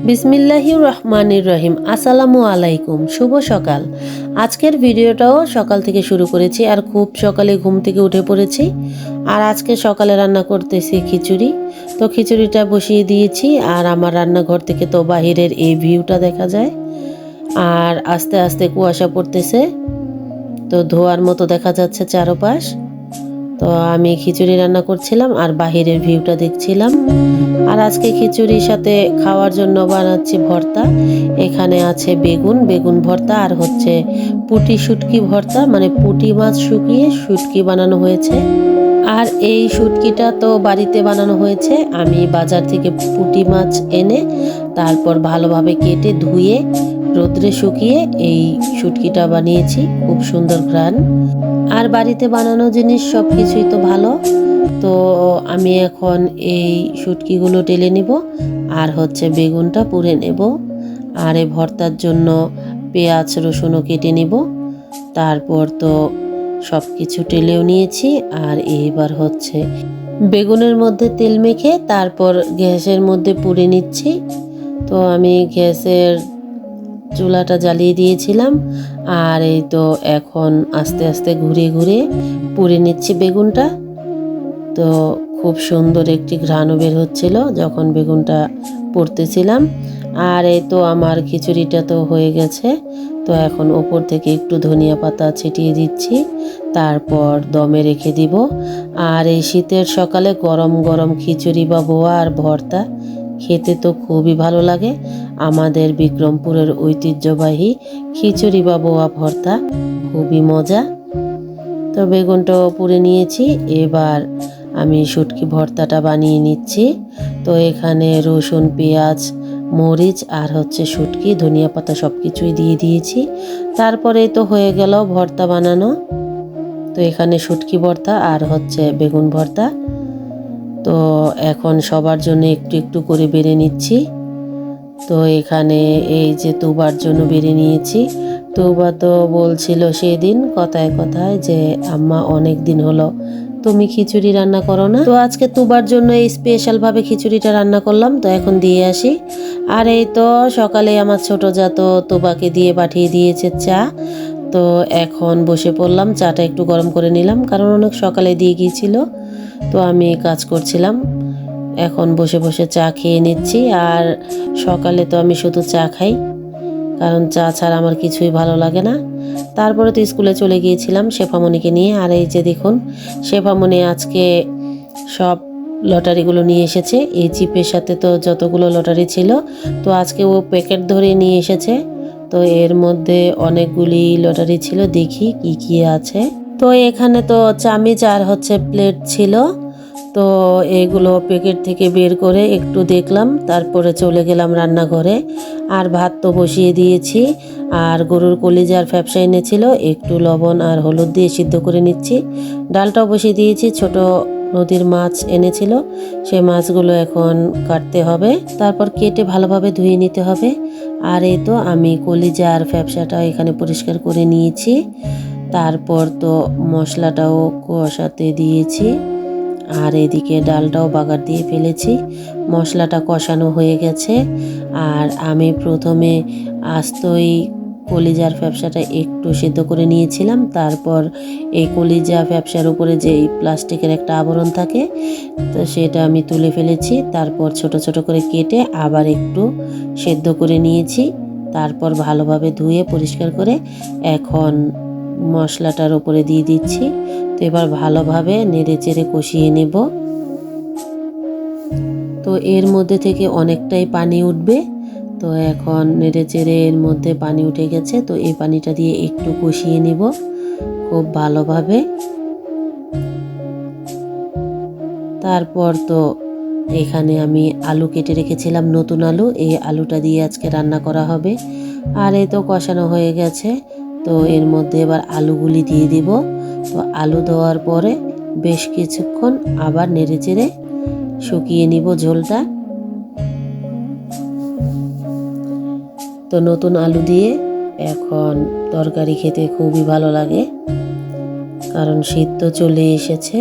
বিসমিল্লাহির রহমানির রহিম। আসসালামু আলাইকুম, শুভ সকাল। আজকের ভিডিওটাও সকাল থেকে শুরু করেছি আর খুব সকালে ঘুম থেকে উঠে পড়েছি। আর আজকে সকালে রান্না করতেছি খিচুড়ি। তো খিচুড়িটা বসিয়ে দিয়েছি আর আমার রান্নাঘর থেকে তো বাহিরের এই ভিউটা দেখা যায়। আর আস্তে আস্তে কুয়াশা পড়তেছে, তো ধোয়ার মতো দেখা যাচ্ছে চারপাশ। তো আমি খিচুড়ি রান্না করছিলাম আর বাহিরের ভিউটা দেখছিলাম। আর আজকে খিচুড়ির সাথে খাওয়ার জন্য বানাচ্ছি ভর্তা। এখানে আছে বেগুন ভর্তা আর হচ্ছে পুঁটি শুটকি ভর্তা, মানে পুঁটি মাছ শুকিয়ে শুটকি বানানো হয়েছে। আর এই শুটকিটা তো বাড়িতে বানানো হয়েছে। আমি বাজার থেকে পুঁটি মাছ এনে তারপর ভালোভাবে কেটে ধুয়ে রোদ্রে শুকিয়ে এই শুটকিটা বানিয়েছি। খুব সুন্দর ঘ্রাণ। আর বাড়িতে বানানো জিনিস সব কিছুই তো ভালো। তো আমি এখন এই শুটকিগুলো ঢেলে নিব আর হচ্ছে বেগুনটা পুড়ে নেব। আর এই ভর্তার জন্য পেঁয়াজ রসুনও কেটে নিব। তারপর তো সব কিছু টেলেও নিয়েছি। আর এইবার হচ্ছে বেগুনের মধ্যে তেল মেখে তারপর গ্যাসের মধ্যে পুড়ে নিচ্ছি। তো আমি গ্যাসের চুলাটা জ্বালিয়ে দিয়েছিলাম। আর এই তো এখন আস্তে আস্তে ঘুরে ঘুরে পুড়ে নিচ্ছি বেগুনটা। তো খুব সুন্দর একটি ঘ্রাণও বের হচ্ছিল যখন বেগুনটা পুড়তেছিলাম। আর এই তো আমার খিচুড়িটা তো হয়ে গেছে। তো এখন ওপর থেকে একটু ধনিয়া পাতা ছিটিয়ে দিচ্ছি, তারপর দমে রেখে দিব। আর এই শীতের সকালে গরম গরম খিচুড়ি বা বোয়া আর ভর্তা খেতে তো খুবই ভালো লাগে। আমাদের বিক্রমপুরের ঐতিহ্যবাহী খিচুড়ি বা বোয়া ভর্তা খুবই মজা। তো বেগুনটাও পুড়ে নিয়েছি। এবার আমি শুটকি ভর্তাটা বানিয়ে নিচ্ছি। তো এখানে রসুন পেঁয়াজ মরিচ আর হচ্ছে শুটকি ধনিয়া পাতা সব কিছুই দিয়ে দিয়েছি। তারপরে তো হয়ে গেল ভর্তা বানানো। তো এখানে শুটকি ভর্তা আর হচ্ছে বেগুন ভর্তা। তো এখন সবার জন্য একটু একটু করে বেড়ে নিচ্ছি। তো এখানে এই যে তুবার জন্য বেড়ে নিয়েছি। তুবা তো বলছিল সেদিন কথায় কথায় যে আম্মা অনেক দিন হলো তুমি খিচুড়ি রান্না করো না। তো আজকে তুবার জন্য এই স্পেশালভাবে খিচুড়িটা রান্না করলাম। তো এখন দিয়ে আসি। আর এই তো সকালে আমার ছোট যা তো তুবাকে দিয়ে পাঠিয়ে দিয়েছে চা। তো এখন বসে পড়লাম, চাটা একটু গরম করে নিলাম কারণ অনেক সকালে দিয়ে গিয়েছিল। তো আমি কাজ করছিলাম, এখন বসে বসে চা খেয়ে নিচ্ছি। আর সকালে তো আমি শুধু চা খাই, কারণ চা ছাড়া আমার কিছুই ভালো লাগে না। তারপরে তো স্কুলে চলে গিয়েছিলাম শেফামণিকে নিয়ে। আর এই যে দেখুন, শেফামণি আজকে সব লটারিগুলো নিয়ে এসেছে। এই চিপের সাথে তো যতগুলো লটারি ছিল, তো আজকে ও প্যাকেট ধরে নিয়ে এসেছে। তো এর মধ্যে অনেকগুলি লটারি ছিল, দেখি কি কি আছে। তো এখানে তো চামচ আর হচ্ছে প্লেট ছিল। তো এগুলো প্যাকেট থেকে বের করে একটু দেখলাম, তারপরে চলে গেলাম রান্নাঘরে। আর ভাত তো বসিয়ে দিয়েছি। আর গরুর কলিজার ফ্যাপসা এনেছিল, একটু লবণ আর হলুদ দিয়ে সিদ্ধ করে নিচ্ছি। ডালটাও বসিয়ে দিয়েছি। ছোট নদীর মাছ এনেছিল, সেই মাছগুলো এখন কাটতে হবে, তারপর কেটে ভালোভাবে ধুয়ে নিতে হবে। আর এই তো আমি কলিজা আর ফ্যাপসাটা এখানে পরিষ্কার করে নিয়েছি। তারপর তো মশলাটাও কষাতে দিয়েছি। আর এদিকে ডালটাও বাগার দিয়ে ফেলেছি। মশলাটা কষানো হয়ে গেছে। আর আমি প্রথমে আস্তই কলিজার ফ্যাপসাটা একটু সিদ্ধ করে নিয়েছিলাম। তারপর এই কলিজা ফ্যাপসার উপরে যে প্লাস্টিকের একটা আবরণ থাকে, তো সেটা আমি তুলে ফেলেছি। তারপর ছোট ছোট করে কেটে আবার একটু সেদ্ধ করে নিয়েছি। তারপর ভালোভাবে ধুয়ে পরিষ্কার করে এখন মশলাটার উপরে দিয়ে দিচ্ছি। তো এবার ভালোভাবে নেড়ে চেড়ে কষিয়ে নেব। তো এর মধ্যে থেকে অনেকটাই পানি উঠবে। তো এখন নেড়ে চেড়ে এর মধ্যে পানি উঠে গেছে। তো এই পানিটা দিয়ে একটু কষিয়ে নেব খুব ভালোভাবে। তারপর তো এখানে আমি আলু কেটে রেখেছিলাম, নতুন আলু, এই আলুটা দিয়ে আজকে রান্না করা হবে। আর এই তো কষানো হয়ে গেছে। তো এর মধ্যে এবার আলুগুলি দিয়ে দিব। তো আলু দেওয়ার পরে বেশ কিছুক্ষণ আবার নেড়ে চেড়ে শুকিয়ে নিব ঝোলটা। তো নতুন আলু দিয়ে এখন তরকারি খেতে খুবই ভালো লাগে, কারণ শীত তো চলে এসেছে।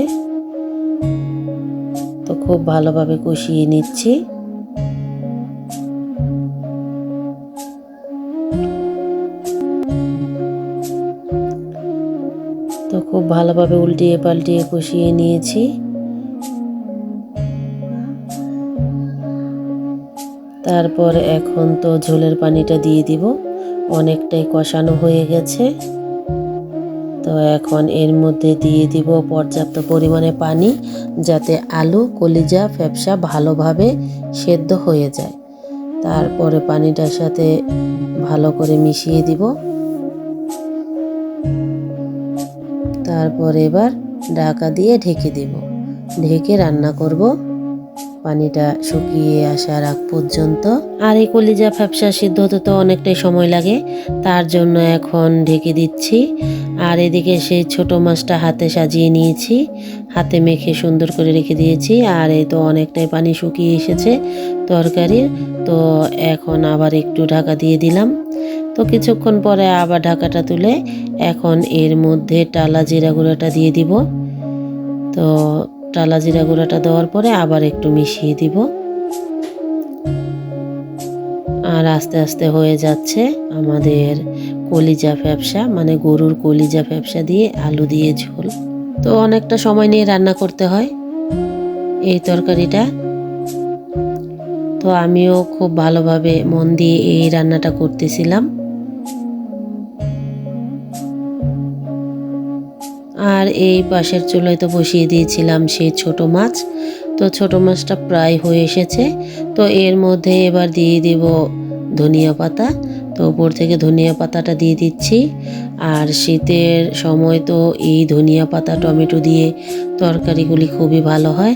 তো খুব ভালোভাবে কষিয়ে নিচ্ছি। ভালোভাবে উল্টিয়ে পাল্টিয়ে কষিয়ে নিয়েছি। তারপর এখন তো ঝোলের পানিটা দিয়ে দিব, অনেকটাই কষানো হয়ে গেছে। তো এখন এর মধ্যে দিয়ে দিব পর্যাপ্ত পরিমাণে পানি, যাতে আলু, কলিজা, ফ্যাপসা ভালোভাবে সেদ্ধ হয়ে যায়। তারপরে পানিটার সাথে ভালো করে মিশিয়ে দিব। তারপর এবার ঢাকা দিয়ে ঢেকে দিব, ঢেকে রান্না করব পানিটা শুকিয়ে আসার আগ পর্যন্ত। আর এই কলিজা ফ্যাপসা সিদ্ধ হতে তো অনেকটাই সময় লাগে, তার জন্য এখন ঢেকে দিচ্ছি। আর এদিকে সেই ছোট মাছটা হাতে সাজিয়ে নিয়েছি, হাতে মেখে সুন্দর করে রেখে দিয়েছি। আর এই তো অনেকটাই পানি শুকিয়ে এসেছে তরকারির। তো এখন আবার একটু ঢাকা দিয়ে দিলাম। তো কিছুক্ষণ পরে আবার ঢাকাটা তুলে এখন এর মধ্যে টালা জিরা গুঁড়োটা দিয়ে দিব। তো টালা জিরা গুঁড়োটা দেওয়ার পরে আবার একটু মিশিয়ে দিব। আর আস্তে আস্তে হয়ে যাচ্ছে আমাদের কলিজা ফ্যাপসা, মানে গরুর কলিজা ফ্যাপসা দিয়ে আলু দিয়ে ঝোল। তো অনেকটা সময় নিয়ে রান্না করতে হয় এই তরকারিটা। তো আমিও খুব ভালোভাবে মন দিয়ে এই রান্নাটা করতেছিলাম। আর এই পাশের চুলায় তো বসিয়ে দিয়েছিলাম সেই ছোট মাছ। তো ছোট মাছটা প্রায় হয়ে এসেছে। তো এর মধ্যে এবার দিয়ে দিব ধনিয়া পাতা। তো উপর থেকে ধনিয়া পাতাটা দিয়ে দিচ্ছি। আর শীতের সময় তো এই ধনিয়া পাতা টমেটো দিয়ে তরকারিগুলি খুবই ভালো হয়।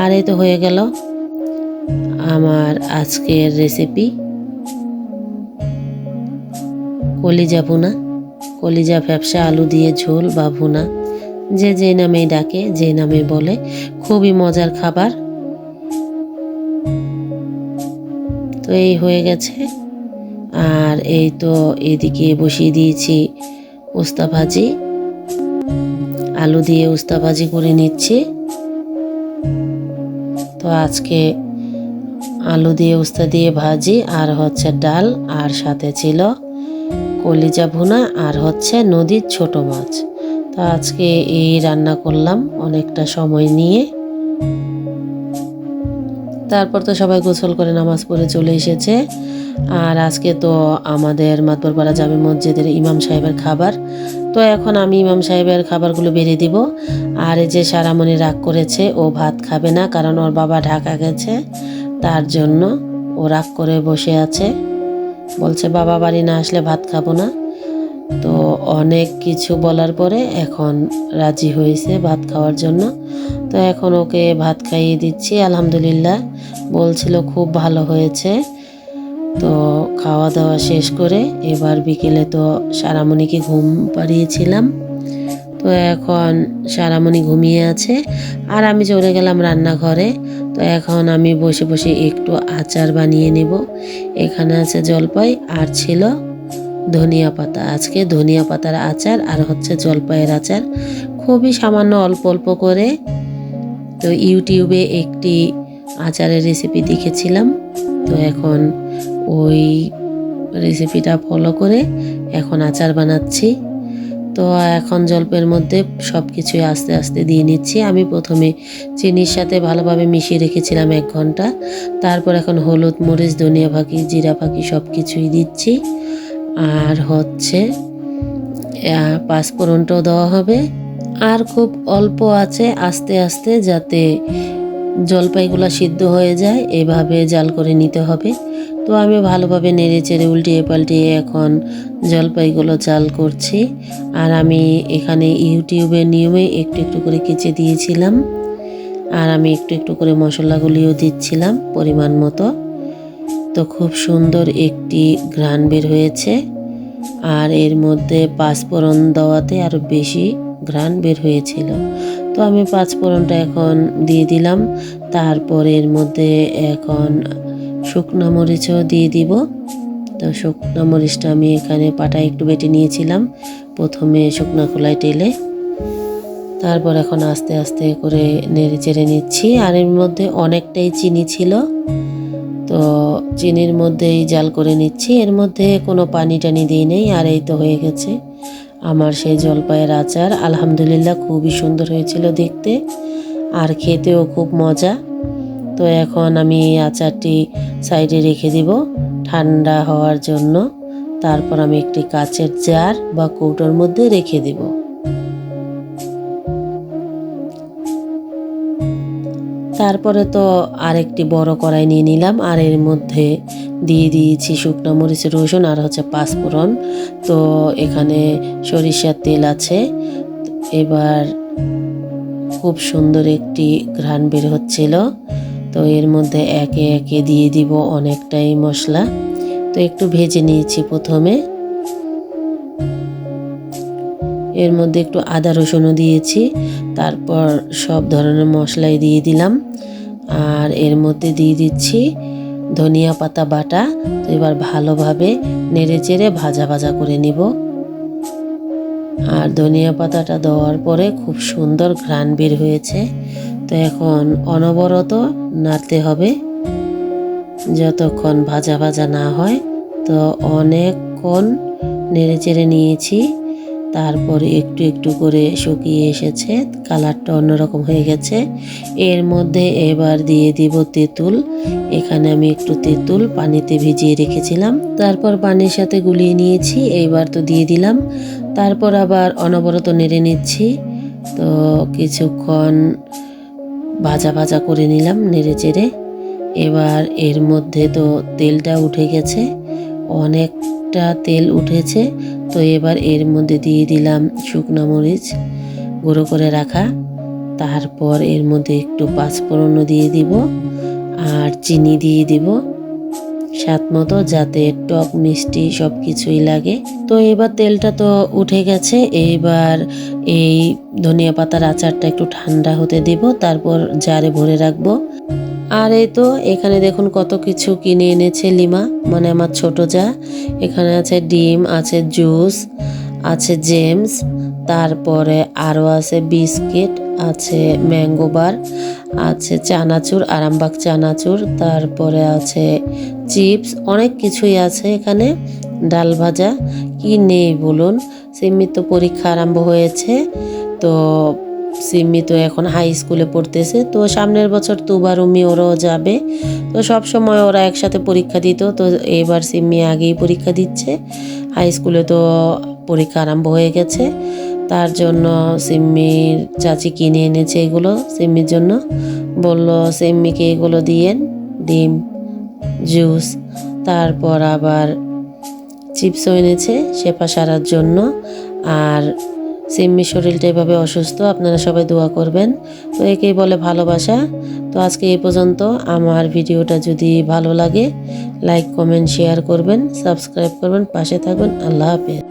আর এই তো হয়ে গেল আমার আজকের রেসিপি কলিজা ভুনা, কলিজা ফ্যাপসা আলু দিয়ে ঝোল বা ভুনা, যে যে নামেই ডাকে, যে নামে বলে, খুবই মজার খাবার। তো এই হয়ে গেছে। আর এই তো এদিকে বসিয়ে দিয়েছি উস্তা ভাজি, আলু দিয়ে উস্তা ভাজি করে নিচ্ছি। তো আজকে আলু দিয়ে উস্তা দিয়ে ভাজি, আর হচ্ছে ডাল, আর সাথে ছিল কলিজা ভুনা, আর হচ্ছে নদীর ছোট মাছ। তো আজকে এই রান্না করলাম অনেকটা সময় নিয়ে। তারপর তো সবাই গোসল করে নামাজ পড়ে চলে এসেছে। আর আজকে তো আমাদের মাতবরপাড়া জামে মসজিদের ইমাম সাহেবের খাবার। তো এখন আমি ইমাম সাহেবের খাবারগুলো বেরিয়ে দিব। আর এই যে সারামণি রাগ করেছে, ও ভাত খাবে না, কারণ ওর বাবা ঢাকা গেছে, তার জন্য ও রাগ করে বসে আছে। বলছে বাবা বাড়ি না আসলে ভাত খাবো না। তো অনেক কিছু বলার পরে এখন রাজি হয়েছে ভাত খাওয়ার জন্য। তো এখন ওকে ভাত খাইয়ে দিচ্ছি। আলহামদুলিল্লাহ বলছিল খুব ভালো হয়েছে। তো খাওয়া দাওয়া শেষ করে এবার বিকেলে তো সারামণিকে ঘুম পাড়িয়েছিলাম। তো এখন সারামণি ঘুমিয়ে আছে, আর আমি চলে গেলাম রান্নাঘরে। তো এখন আমি বসে বসে একটু আচার বানিয়ে নেব। এখানে আছে জলপাই, আর ছিল ধনিয়া পাতা। আজকে ধনিয়া পাতার আচার আর হচ্ছে জলপাইয়ের আচার, খুবই সামান্য অল্প অল্প করে। তো ইউটিউবে একটি আচারের রেসিপি দেখেছিলাম, তো এখন ওই রেসিপিটা ফলো করে এখন আচার বানাচ্ছি। তো এখন জলপাইয়ের মধ্যে সব কিছুই আস্তে আস্তে দিয়ে নিচ্ছি। আমি প্রথমে চিনির সাথে ভালোভাবে মিশিয়ে রেখেছিলাম 1 ঘন্টা। তারপর এখন হলুদ, মরিচ, ধনিয়া ফাঁকি, জিরা ফাঁকি সব কিছুই দিচ্ছি। আর হচ্ছে পাঁচফোড়নটাও দেওয়া হবে। আর খুব অল্প আছে আস্তে আস্তে, যাতে জলপাইগুলো সিদ্ধ হয়ে যায়, এভাবে জাল করে নিতে হবে। তো আমি ভালোভাবে নেড়ে চেড়ে উল্টিয়ে পাল্টিয়ে এখন জলপাইগুলো জাল করছি। আর আমি এখানে ইউটিউবের নিয়মে একটু একটু করে কেচে দিয়েছিলাম। আর আমি একটু একটু করে মশলাগুলিও দিচ্ছিলাম পরিমাণ মতো। তো খুব সুন্দর একটি ঘ্রাণ বের হয়েছে। আর এর মধ্যে পাঁচফোড়ন দেওয়াতে আরও বেশি ঘ্রাণ বের হয়েছিল। তো আমি পাঁচফোড়নটা এখন দিয়ে দিলাম। তারপর এর মধ্যে এখন শুকনো মরিচও দিয়ে দিব। তো শুকনো মরিচটা আমি এখানে পাটায় একটু বেটে নিয়েছিলাম, প্রথমে শুকনো খোলায় টেলে। তারপর এখন আস্তে আস্তে করে নেড়ে চেড়ে নিচ্ছি। আর এর মধ্যে অনেকটাই চিনি ছিল, তো চিনির মধ্যেই জাল করে নিচ্ছি। এর মধ্যে কোনো পানি টানি দিই নেই। আর এই তো হয়ে গেছে আমার সেই জলপাইয়ের আচার। আলহামদুলিল্লাহ খুবই সুন্দর হয়েছিল দেখতে আর খেতেও খুব মজা। তো এখন আমি এই আচারটি সাইডে রেখে দিব ঠান্ডা হওয়ার জন্য। তারপর আমি একটি কাচের জার বা কৌটোর মধ্যে রেখে দেব। তারপরে তো আরেকটি বড় কড়াই নিয়ে নিলাম আর এর মধ্যে দিয়ে দিয়েছি শুকনো মরিচ, রসুন আর হচ্ছে পাঁচফোড়ন। তো এখানে সরিষার তেল আছে। এবার খুব সুন্দর একটি ঘ্রাণ বের হচ্ছিল। তো এর মধ্যে একে একে দিয়ে দিব অনেকটাই মশলা। তো একটু ভেজে নিয়েছি প্রথমে। এর মধ্যে একটু আদা রসুনও দিয়েছি। তারপর সব ধরনের মশলাই দিয়ে দিলাম আর এর মধ্যে দিয়ে দিচ্ছি ধনিয়া পাতা বাটা। তো এবার ভালোভাবে নেড়ে চেড়ে ভাজা ভাজা করে নিব। আর ধনিয়া পাতাটা দেওয়ার পরে খুব সুন্দর ঘ্রাণ বের হয়েছে। তো এখন অনবরত নাড়তে হবে যতক্ষণ ভাজা ভাজা না হয়। তো অনেকক্ষণ নেড়ে চেড়ে নিয়েছি। তারপরে একটু একটু করে শুকিয়ে এসেছে, কালারটা অন্যরকম হয়ে গেছে। এর মধ্যে এবার দিয়ে দিব তেঁতুল। এখানে আমি একটু তেঁতুল পানিতে ভিজিয়ে রেখেছিলাম, তারপর পানির সাথে গুলিয়ে নিয়েছি। এইবার তো দিয়ে দিলাম। তারপর আবার অনবরত নেড়ে নিচ্ছি। তো কিছুক্ষণ ভাজা ভাজা করে নিলাম নেড়ে চেড়ে। এবার এর মধ্যে তো তেলটা উঠে গেছে, অনেকটা তেল উঠেছে। তো এবার এর মধ্যে দিয়ে দিলাম শুকনো মরিচ গুঁড়ো করে রাখা। তারপর এর মধ্যে একটু পাঁচফোড়ন দিয়ে দিব আর চিনি দিয়ে দিব স্বাদ মতো, যাতে টক মিষ্টি সব কিছুই লাগে। তো এবার তেলটা তো উঠে গেছে। এইবার এই ধনিয়া পাতার আচারটা একটু ঠান্ডা হতে দিব, তারপর জারে ভরে রাখবো। আর এই তো এখানে দেখুন কত কিছু কিনে এনেছে লিমা, মানে আমার ছোট যা। এখানে আছে ডিম, আছে জুস, আছে জেমস, তারপরে আরও আছে বিস্কিট, আছে ম্যাঙ্গো বার, আছে চানাচুর, আরামবাগ চানাচুর, তারপরে আছে চিপস, অনেক কিছুই আছে এখানে। ডাল ভাজা, কি নেই বলুন। সিম্মির তো পরীক্ষা আরম্ভ হয়েছে। তো সিম্মি তো এখন হাই স্কুলে পড়তেছে। তো সামনের বছর তুবা রুমি ওরাও যাবে। তো সব সময় ওরা একসাথে পরীক্ষা দিত। তো এবার সিম্মি আগেই পরীক্ষা দিচ্ছে। হাই স্কুলে তো পরীক্ষা আরম্ভ হয়ে গেছে। তার জন্য সিম্মির চাচি কিনে এনেছে এগুলো সিম্মির জন্য। বলল সিম্মিকে এগুলো দিয়েন, ডিম, জুস, তারপর আবার চিপসও এনেছে শেফা সারার জন্য। আর সিম্মির শরীরটা এভাবে অসুস্থ, আপনারা সবাই দোয়া করবেন। তো একেই বলে ভালোবাসা। তো আজকে এই পর্যন্ত। আমার ভিডিওটা যদি ভালো লাগে লাইক কমেন্ট শেয়ার করবেন, সাবস্ক্রাইব করবেন, পাশে থাকবেন। আল্লাহ হাফেজ।